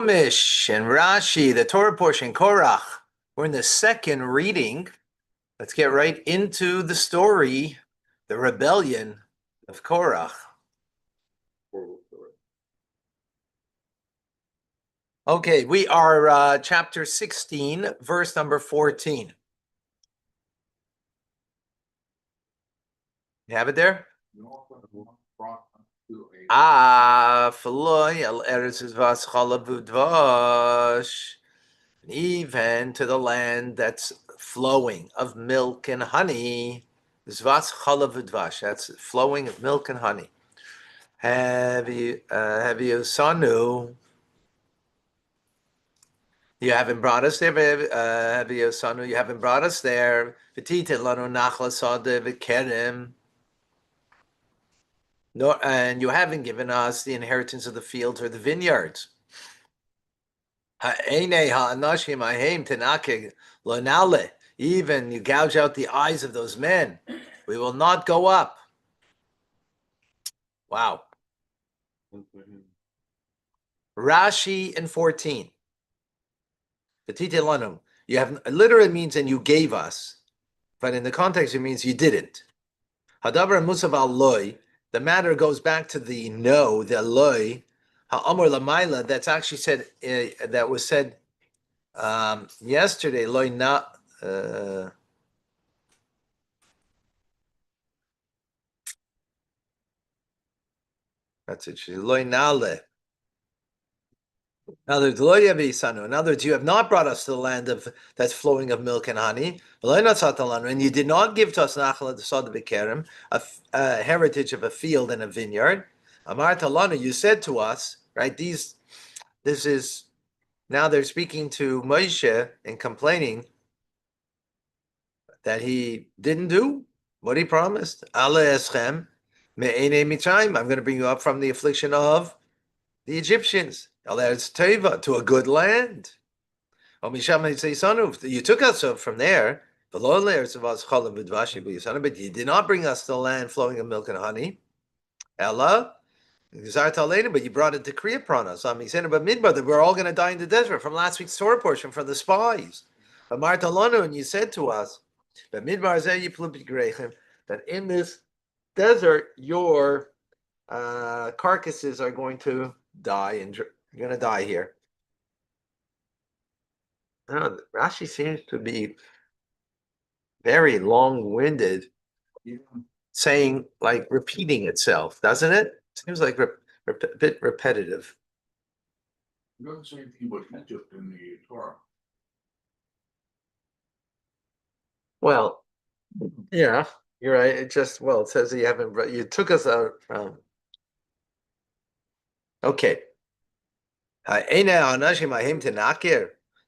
Mish and Rashi, the Torah portion, Korach. We're in the second reading. Let's get right into the story, the rebellion of Korach. Okay, we are chapter 16, verse number 14. You have it there? Even to the land that's flowing of milk and honey. Zvas chalav udvash. That's flowing of milk and honey. Have you sanu? You haven't brought us there. Have you sanu? You haven't brought us there. V'titin lanu nachla sada v'kerem. Nor, and you haven't given us the inheritance of the fields or the vineyards. Even you gouge out the eyes of those men. We will not go up. Wow. Rashi in 14. You have literally means and you gave us, but in the context it means you didn't. Hadavar Musav al loy. The matter goes back to the no, the loy. Ha'amor lamaila. That's actually said. That was said yesterday. Loy na. That's it. Loy nale. In other words, you have not brought us to the land of that's flowing of milk and honey, and you did not give to us a heritage of a field and a vineyard. Amar talanu, you said to us, right? This is now they're speaking to Moshe and complaining that he didn't do what he promised. I'm going to bring you up from the affliction of the Egyptians. To a good land. You took us from there, but you did not bring us to the land flowing of milk and honey. Ella, but you brought a decree upon us. But Midbar, that we're all going to die in the desert from last week's Torah portion from the spies. And you said to us, that in this desert, your carcasses are going to die, and you're going to die here. Rashi seems to be very long-winded, saying like repeating itself, doesn't it? Seems like a bit repetitive. It doesn't say anything about Egypt in the Torah. Well, yeah, you're right. It says that you haven't. You took us out from. Okay.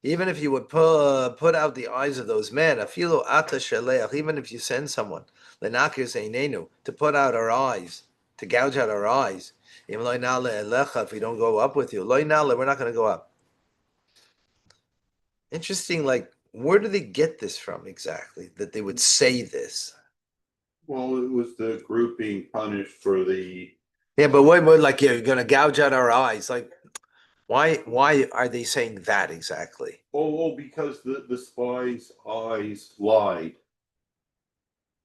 Even if you would put out the eyes of those men, even if you send someone, to put out our eyes, to gouge out our eyes, if we don't go up with you, we're not going to go up. Interesting, like, where do they get this from exactly, that they would say this? Well, it was the group being punished for the... Yeah, but what like, you're going to gouge out our eyes, like... Why are they saying that exactly? Oh, because the spies' eyes lied.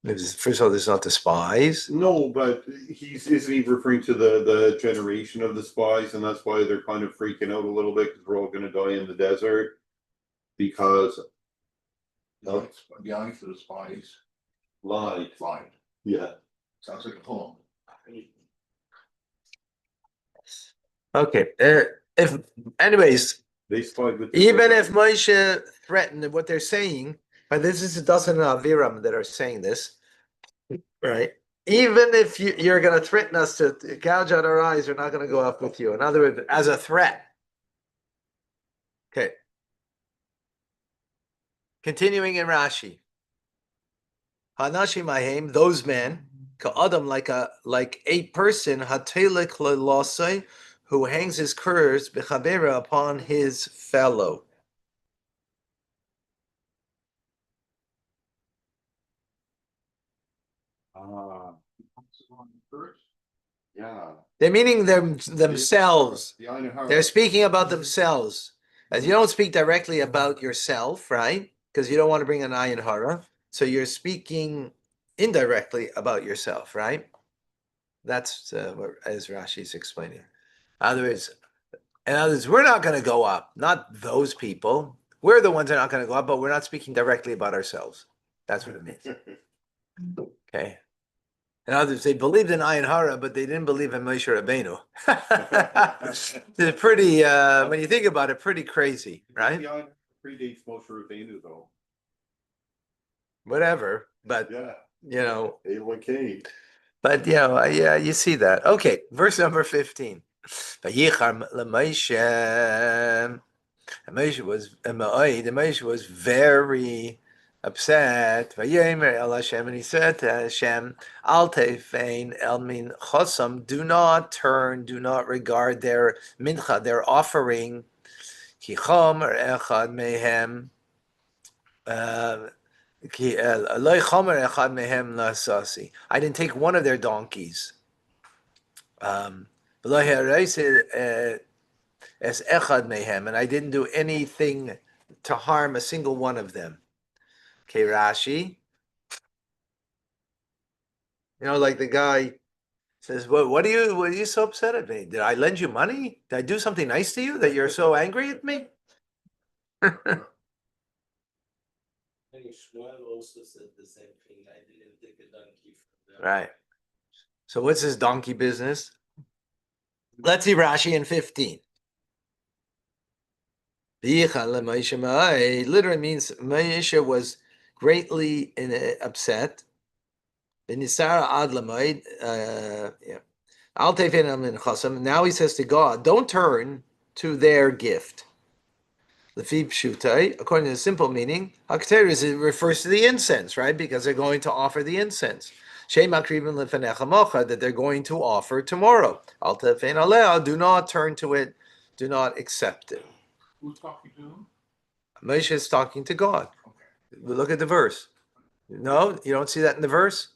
First of all, there's not the spies. No, but isn't he referring to the generation of the spies, and that's why they're kind of freaking out a little bit because we're all going to die in the desert because The eyes of the spies lied. Yeah. Sounds like a poem. Okay. Anyways, They spied with even if Moshe threatened what they're saying, but this is Dasan and Aviram that are saying this, right? Even if you're going to threaten us to gouge out our eyes, we're not going to go up with you. In other words, as a threat. Okay. Continuing in Rashi. Hanashi Mahem, those men, Ka'adam, like a person, Hatelek Lasai, who hangs his curse bechabera upon his fellow. Yeah. They're meaning themselves. The Ayin Hara. They're speaking about themselves. As you don't speak directly about yourself, right? Because you don't want to bring an ayin hara. So you're speaking indirectly about yourself, right? That's what as Rashi's explaining. In other words, we're not going to go up. Not those people. We're the ones that are not going to go up, but we're not speaking directly about ourselves. That's what it means. Okay. In other words, they believed in Ayin Hara, but they didn't believe in Moshe Rabbeinu. It's pretty, when you think about it, pretty crazy, right? The Ayin Hara predates Moshe Rabbeinu, though. Whatever, but Yeah. you know, Abel and Cain. but yeah, you see that. Okay, verse number 15. Vayichar Moshe. Moshe was very upset. Vayemer El Hashem, and he said to Hashem, Al tefein el min chosam, do not turn, do not regard their mincha, their offering. Ki chomer echad mehem, ki loy chomer echad mehem lasasi. I didn't take one of their donkeys. V'lo ha'reis as echad mehem, and I didn't do anything to harm a single one of them. Okay, Rashi. Like the guy says, what are you so upset at me? Did I lend you money? Did I do something nice to you that you're so angry at me? And Shmuel also said the same thing. I didn't take a donkey from them. Right. So what's his donkey business? Let's see Rashi in 15. Literally means Moshe was greatly upset. Now he says to God, don't turn to their gift. According to the simple meaning, it refers to the incense, right? Because they're going to offer the incense. That they're going to offer tomorrow. Do not turn to it, do not accept it. Who's talking to him? Moshe is talking to God. Okay. Look at the verse. No, you don't see that in the verse?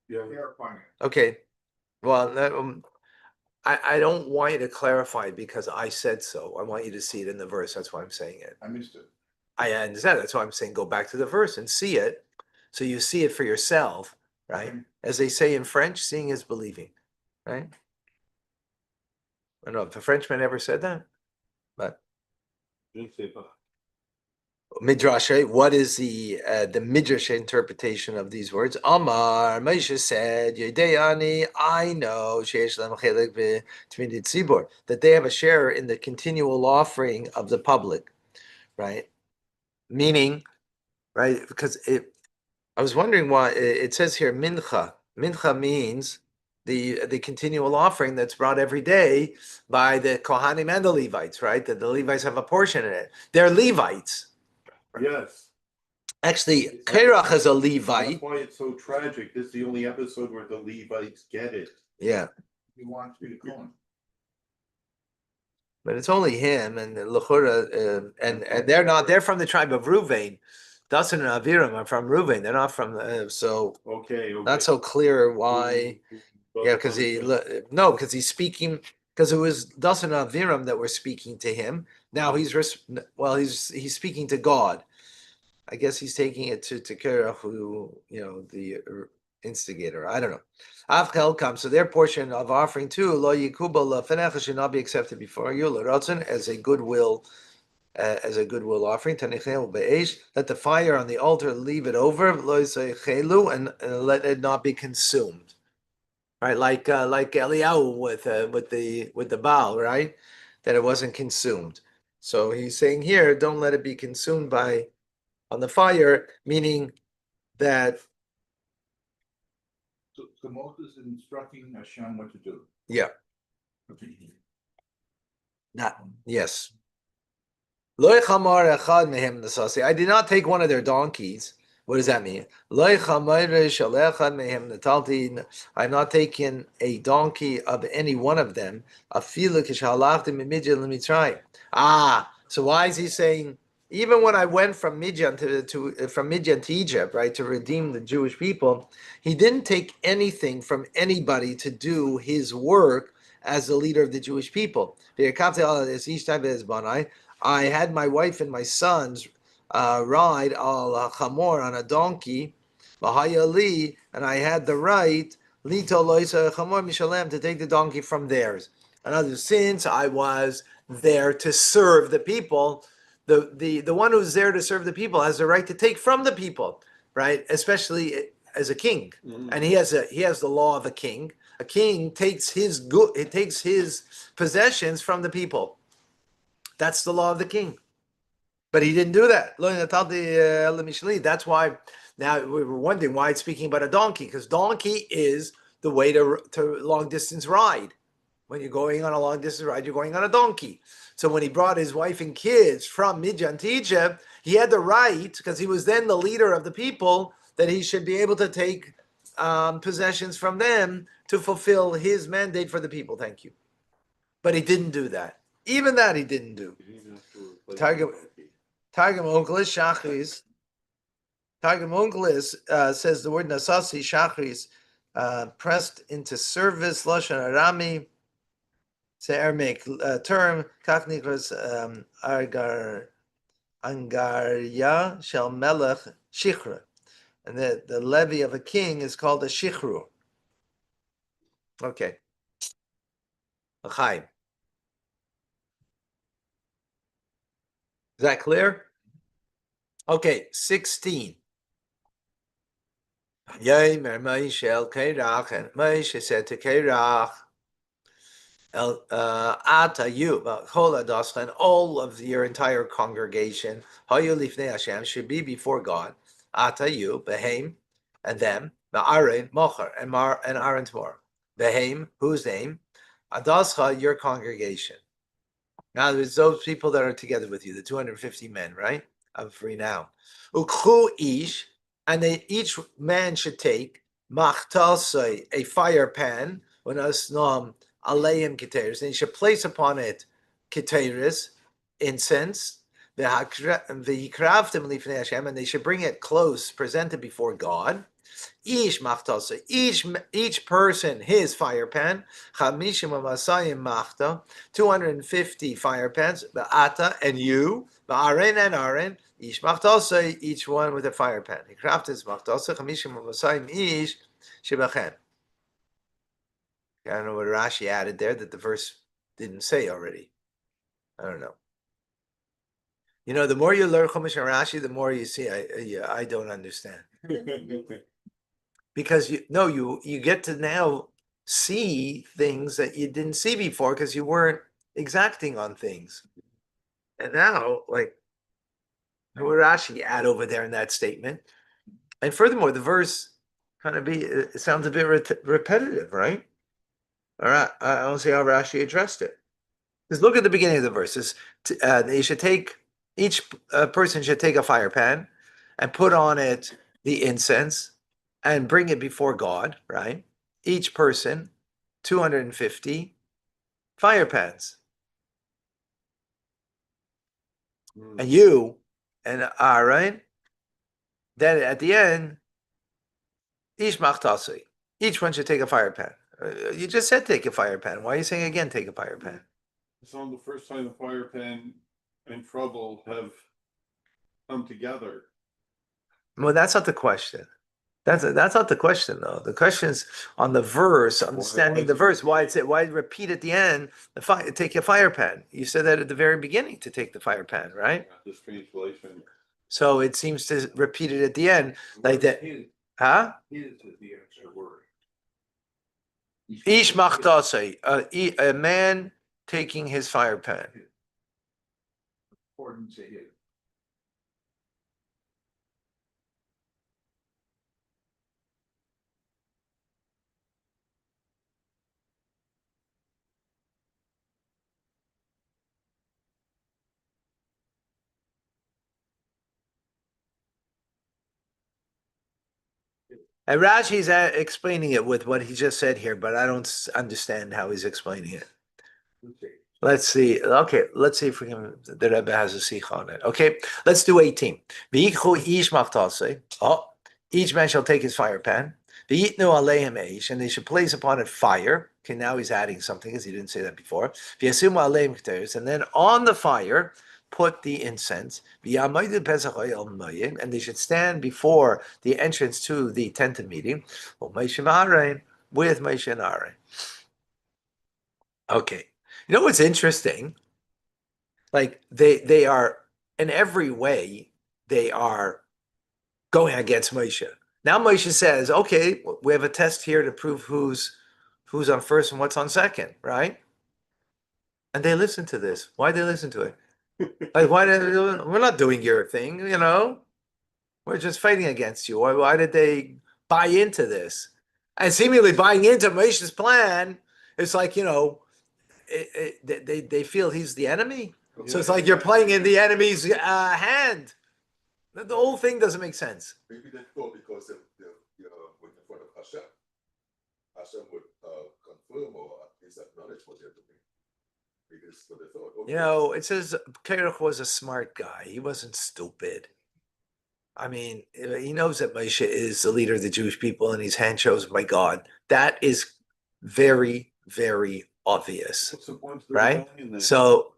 Yeah. Clarifying it. Okay. Well, I don't want you to clarify it because I said so. I want you to see it in the verse. That's why I'm saying it. I missed it. I understand. That's why I'm saying go back to the verse and see it. So you see it for yourself, right? Okay. As they say in French, seeing is believing, right? I don't know if the Frenchman ever said that, but Midrash, what is the Midrash interpretation of these words? Amar, Moshe said, Yedeyani, I know that they have a share in the continual offering of the public, right? Meaning, right, because I was wondering why it says here mincha. Mincha means the continual offering that's brought every day by the Kohanim and the Levites, right? That the Levites have a portion in it. They're Levites. Yes. Actually, Korach is a Levite. That's why it's so tragic. This is the only episode where the Levites get it. Yeah. He wants to be the Cohen. But it's only him and Lechura, and they're from the tribe of Ruvain. Dasan and Aviram are from Ruvain. They're not from, so Okay. not so clear why. Yeah, because he's speaking, because it was Dasan and Aviram that were speaking to him. Now he's speaking to God. I guess he's taking it to Korach, who, the instigator. I don't know. Avchel comes, so their portion of offering too, lo yikubal lefenecha, should not be accepted before you, l'ratzon, as a goodwill offering. Tanichel be'esh, let the fire on the altar leave it over, lo yichelu, and let it not be consumed. Right, like Eliyahu with the Baal, right? That it wasn't consumed. So he's saying here, don't let it be consumed on the fire, meaning that. So Moses is instructing Hashem what to do. Yeah. Okay. Yes. I did not take one of their donkeys. What does that mean? I'm not taking a donkey of any one of them. So why is he saying, even when I went from Midian from Midian to Egypt, right, to redeem the Jewish people, he didn't take anything from anybody to do his work as the leader of the Jewish people. I had my wife and my sons ride al chamor on a donkey, and I had the right to take the donkey from theirs. In other words, since I was there to serve the people, the one who's there to serve the people has the right to take from the people, right? Especially as a king, and he has the law of a king. A king takes his possessions from the people. That's the law of the king. But he didn't do that. That's why now we were wondering why it's speaking about a donkey, because donkey is the way to long distance ride. When you're going on a long distance ride, you're going on a donkey. So when he brought his wife and kids from Midian to Egypt, he had the right, because he was then the leader of the people, that he should be able to take possessions from them to fulfill his mandate for the people. Thank you. But he didn't do that. Even that he didn't do. Targum Onkelis Shachris. Targum Onkelis says the word Nasasi Shachris pressed into service Lashon Arami. It's an Aramaic term. Kachnikras Angarya Shel Melech Shichra. And the levy of a king is called a Shichru. Okay. L'chaim. Is that clear? Okay, 16. Yomer Moshe el Korach, and Moshe said to Korach, Ata you, and all of your entire congregation, Hayu lifnei Hashem, should be before God. Ata you, Behem, and them, Aaron, Mocher, and Aaron tomorrow. Behem, whose name? Adascha, your congregation. Now there's those people that are together with you, the 250 men, right? Of renown. Ukhu ish, and each man should take machtalsei, a fire pan, when asnom aleim keteris, and he should place upon it keteris, incense, v'hikraftim lifnei Hashem, and they should bring it close, presented before God. Each machtasa, each person his fire pan, chamishim amasayim machta, 250 fire pans, ba'ata, and you, ba'aren and Aaron, each machtasa, each one with a fire pan. He crafted machtasa, chamishim amasayim ish, shibachem. I don't know what Rashi added there that the verse didn't say already. I don't know. You know, the more you learn Chumash and Rashi, the more you see, I don't understand. Because you get to now see things that you didn't see before because you weren't exacting on things. And now, like, what Rashi add over there in that statement? And furthermore, the verse it sounds a bit repetitive, right? All right, I don't see how Rashi addressed it. Just look at the beginning of the verses. They should take, each person should take a fire pan and put on it the incense and bring it before God, right? Each person, 250 fire pans. And you and Aaron, then at the end, each machtasi, each one should take a fire pan. You just said take a fire pan. Why are you saying again take a fire pan? It's not the first time the fire pan and trouble have come together. Well, that's not the question. That's not the question though. The question is on the verse, understanding the verse. Why repeat at the end? Take a fire pan. You said that at the very beginning to take the fire pan, right? This translation. So it seems to repeat it at the end, like that. Huh? His is the extra word. Ish machtase, a man taking his fire pan. According to his. And Rashi's explaining it with what he just said here, but I don't understand how he's explaining it. Let's see. Okay, let's see if we can. The Rebbe has a sikh on it. Okay, let's do 18. Oh, each man shall take his fire pan. And they should place upon it fire. Okay, now he's adding something because he didn't say that before. And then on the fire, put the incense. And they should stand before the entrance to the tent of meeting with Moshe and Aaron. Okay. You know what's interesting? Like they are in every way, they are going against Moshe. Now Moshe says, okay, we have a test here to prove who's on first and what's on second, right? And they listen to this. Why they listen to it? Like, we're not doing your thing, We're just fighting against you. Why did they buy into this? And seemingly buying into Moshe's plan, it's like, they feel he's the enemy. So it's like you're playing in the enemy's hand. The whole thing doesn't make sense. Maybe they thought because they're waiting in front of Hashem. Hashem would confirm or at least acknowledge what they're doing. Because what they thought. Okay. It says Korach was a smart guy. He wasn't stupid. I mean, he knows that Moshe is the leader of the Jewish people and he's hand chosen by God. That is very, very obvious, What's the point of the right? rebellion then? So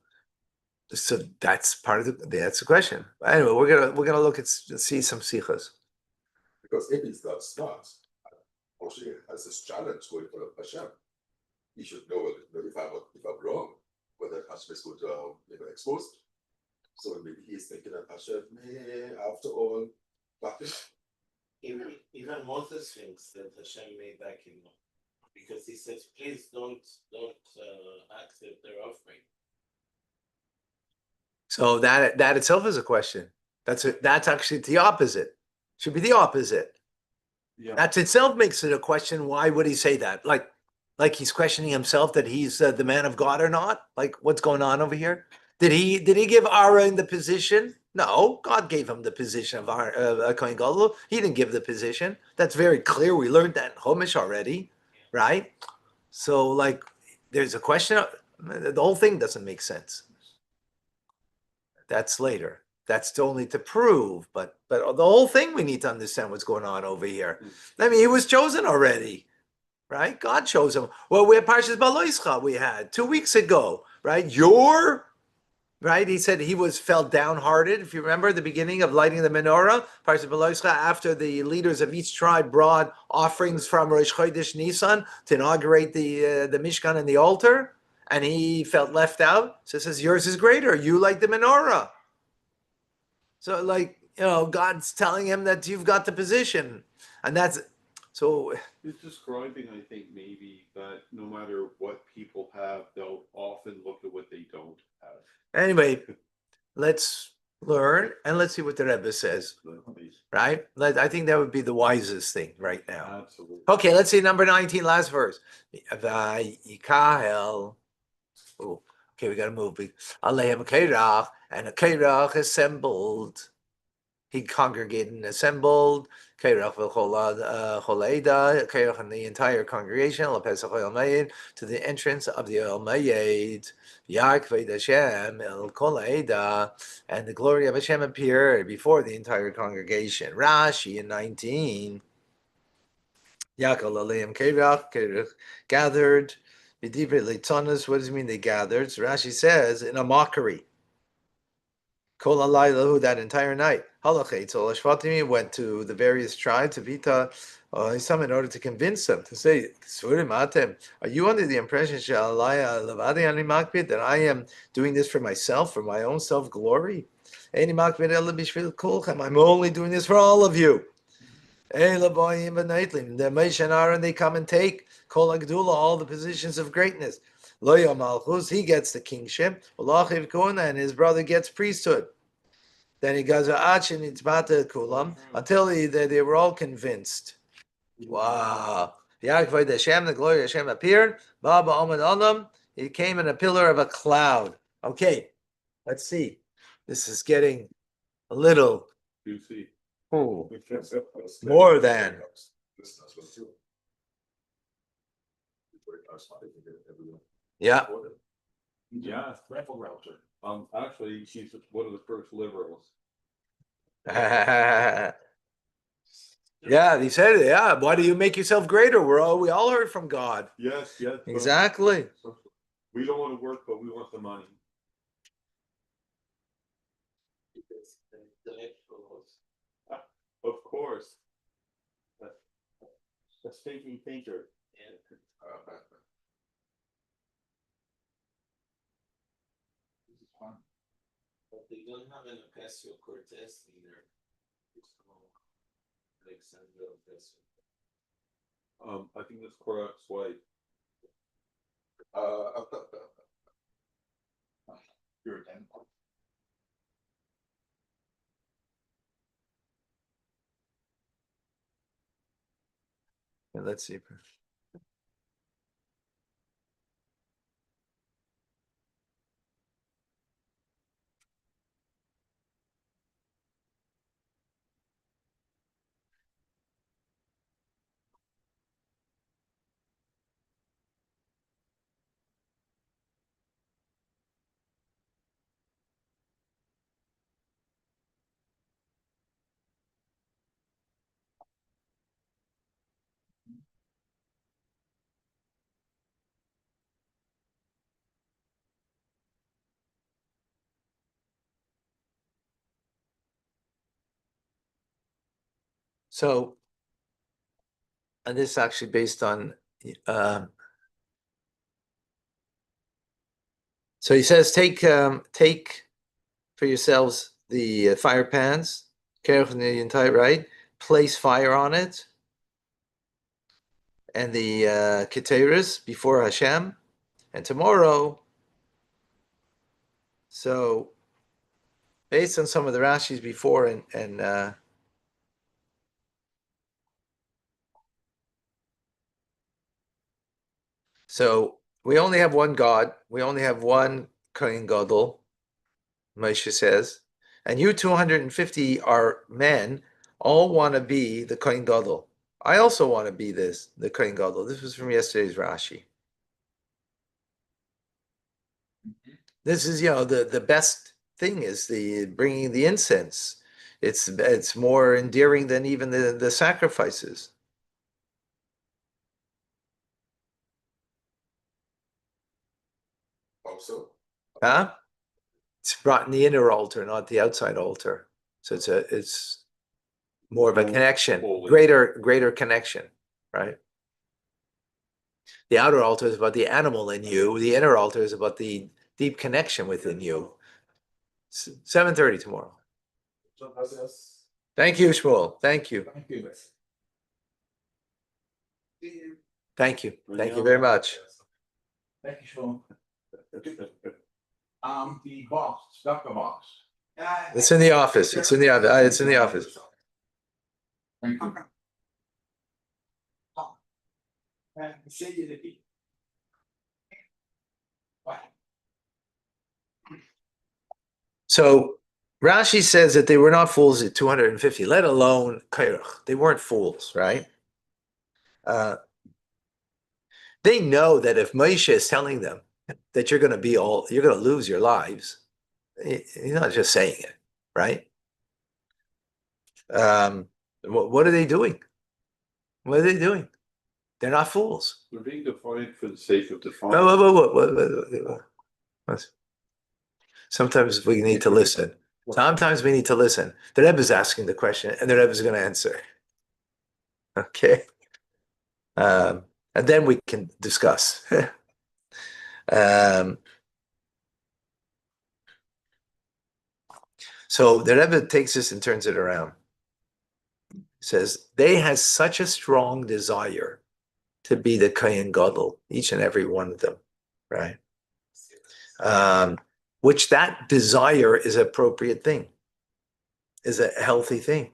that's part of that's the question. Anyway, we're gonna look at see some sichos. Because if it's that smart, Moshe has this challenge going in front of Hashem. He should know if I'm wrong, whether Hashem is going to expose it. So maybe he's thinking that Hashem may, after all, back it. Even Moses thinks that Hashem made that kingdom because he says, "Please don't accept their offering." So that itself is a question. That's actually the opposite. Should be the opposite. Yeah. That itself makes it a question. Why would he say that? Like he's questioning himself that he's the man of God or not? Like what's going on over here? Did he give Aaron the position? No, God gave him the position of Kohen Gadol. He didn't give the position. That's very clear. We learned that in Chumash already, right? So like, there's a question. The whole thing doesn't make sense. That's later. That's only to prove, but the whole thing we need to understand what's going on over here. I mean, he was chosen already, right? God chose him. Well, we had Parshas Baloischa we had 2 weeks ago, right? Right? He said he felt downhearted. If you remember the beginning of lighting the menorah, Parshas Baloischa, after the leaders of each tribe brought offerings from Rosh Chodesh Nisan to inaugurate the Mishkan and the altar, and he felt left out. So it says, yours is greater. You like the menorah. So God's telling him that you've got the position. And that's, so. He's describing, I think, maybe that no matter what people have, they'll often look at what they don't have. Anyway, let's learn and let's see what the Rebbe says, right? I think that would be the wisest thing right now. Absolutely. Okay, let's see number 19, last verse. Yikahel. Oh, okay, we got to move. Alehem Korach, and Korach assembled. He congregated and assembled. Korach Korach and the entire congregation to the entrance of the Oil Mayed. Yakved Hashem El Kol Eda, and the glory of Hashem appeared before the entire congregation. Rashi in 19. Yakal Aleim Korach gathered. What does it mean they gathered? So Rashi says in a mockery. Kol Alaylahu, that entire night. Halachet, so Ashvatimi went to the various tribes of Vita in order to convince them to say, are you under the impression that I am doing this for myself, for my own self-glory? I'm only doing this for all of you. The Moshe and Aaron, they come and take Kol Agdula, all the positions of greatness. Lo Malchus, he gets the kingship. And his brother gets priesthood. Then he goes until they were all convinced. Wow. The glory of Hashem appeared. Baba Omed Olam, he came in a pillar of a cloud. Okay, let's see. This is getting a little Juicy. more than. Yeah. Yeah. Rifle router. Actually, she's one of the first liberals. Yeah, he said it. Yeah, why do you make yourself greater? We all heard from God. Yes, yes. but- Exactly. We don't want to work, but we want the money. Because the intellectuals. Of course. A thinking thinker. And This is fun. but they don't have an Ocasio-Cortez either. It's called Alexandria Ocasio. I think that's Korach's wife. You're a damn. Yeah, let's see. So, and this is actually based on, so he says, take for yourselves the fire pans, Korach and the entire, right? Place fire on it, and the keteris before Hashem, and tomorrow. So, based on some of the Rashis before, and so we only have one God. We only have one Kohen Gadol. Moshe says, and you 250 are men, all want to be the Kohen Gadol. I also want to be the Kohen Gadol. This was from yesterday's Rashi. This is, the best thing is the bringing the incense. It's more endearing than even the sacrifices. Also. Huh? It's brought in the inner altar, not the outside altar. So it's more of a connection, greater connection, right? The outer altar is about the animal in you. The inner altar is about the deep connection within you. 7:30 tomorrow. So gracias. Thank you, Shmuel. Thank you. Thank you. Thank you. Thank you very much. Thank you, Sean. The box, stucco box. It's in the office. It's in the office. It's in the office. Thank you. So Rashi says that they were not fools at 250, let alone Korach. They weren't fools, right? They know that if Moshe is telling them that you're going to lose your lives, he's not just saying it, right? What are they doing? What are they doing? They're not fools. They're being defiant for the sake of defiance. Sometimes we need to listen. Sometimes we need to listen. The Rebbe is asking the question, and the Rebbe is going to answer. Okay, and then we can discuss. So the Rebbe takes this and turns it around. He says they had such a strong desire to be the Kohen Gadol, each and every one of them, right? Which that desire is an appropriate thing, is a healthy thing.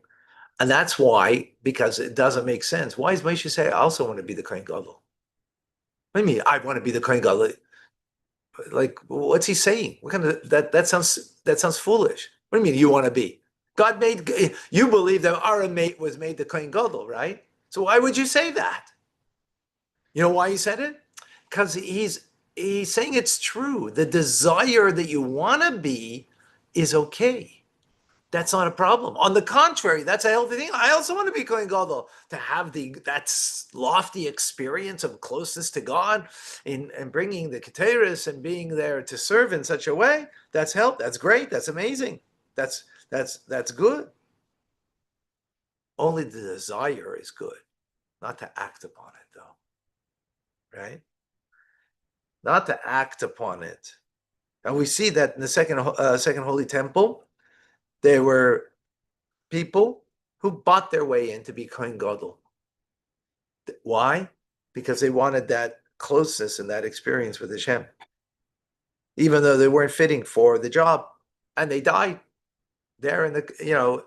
And that's why, because it doesn't make sense. Why does Moshe say, I also want to be the Kohen Gadol? What do you mean, I want to be the Kohen Gadol? Like, what's he saying? What kind of, that sounds foolish. What do you mean you want to be? God made, you believe that Aaron was made the Kohen Gadol, right? So why would you say that? You know why he said it? Because he's saying it's true. The desire that you want to be is okay. That's not a problem. On the contrary, that's a healthy thing. I also want to be Kohen Gadol, to have that lofty experience of closeness to God and bringing the Keteris and being there to serve in such a way. That's help. That's great. That's amazing. That's good. Only the desire is good, not to act upon it, though. Right? Not to act upon it. And we see that in the second Holy Temple, there were people who bought their way in to be Kohen Gadol. Why? Because they wanted that closeness and that experience with Hashem, even though they weren't fitting for the job, and they died there in the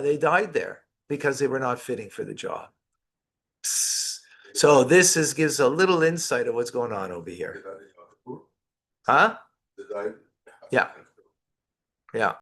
they died there because they were not fitting for the job. So this gives a little insight of what's going on over here. Huh? Yeah. Yeah.